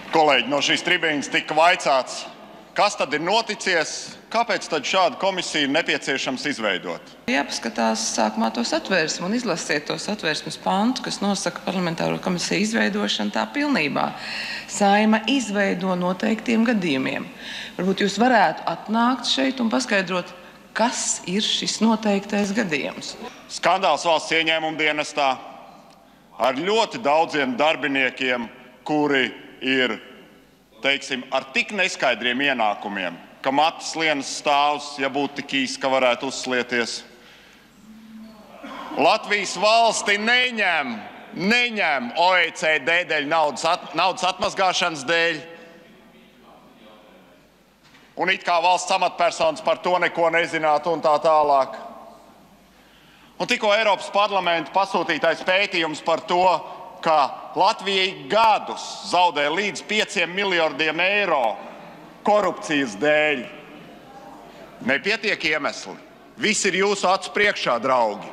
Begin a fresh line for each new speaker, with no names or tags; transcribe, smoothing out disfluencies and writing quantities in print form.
Kolēģi, no šīs tribīnes tika vaicāts, kas tad ir noticies, kāpēc tad šādu komisiju nepieciešams izveidot?
Jāpaskatās sākumā to satversmi un izlasiet to satversmes pantu, kas nosaka parlamentāro komisiju izveidošanu tā pilnībā. Saeima izveido noteiktiem gadījumiem. Varbūt jūs varētu atnākt šeit un paskaidrot, kas ir šis noteiktais gadījums.
Skandāls valsts ieņēmuma dienestā ar ļoti daudziem darbiniekiem, kuri ir, teiksim, ar tik neskaidriem ienākumiem, ka matas lienas stāvs, ja būtu tik īsts, ka varētu uzslieties. Latvijas valsti neņem OECD dēļ naudas atmazgāšanas dēļ. Un it kā valsts amatpersonas par to neko nezinātu un tā tālāk. Un tikko Eiropas parlamenta pasūtītais pētījums par to, ka Latvija gadus zaudē līdz 5 miljardiem eiro korupcijas dēļ. Nepietiek iemesli. Viss ir jūsu acu priekšā, draugi.